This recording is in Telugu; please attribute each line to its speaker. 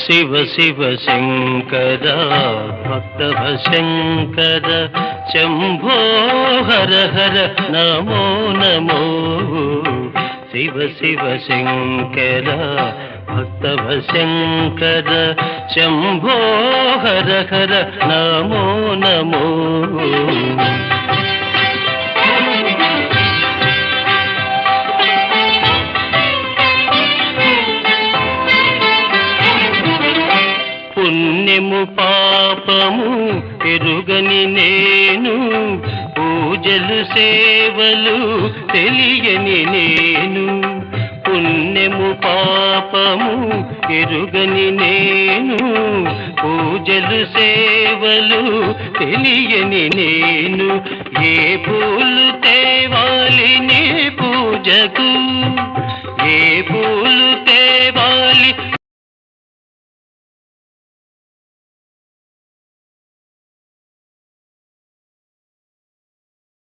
Speaker 1: శివ శివ శంకర భక్తవ శంకర శంభో హర హర నమో నమో శివ శివ శంకర భక్తవ శంకర శంభో హర హర నమో నమో పుణ్యము పాపము ఎరుగని నేను పూజలు సేవలు తెలియని నేను పుణ్యము పాపము ఎరుగని నేను పూజలు సేవలు తెలియని నేను ఏ పూలు తేవాలి నీ పూజకు ఏ పూలు తేవాలి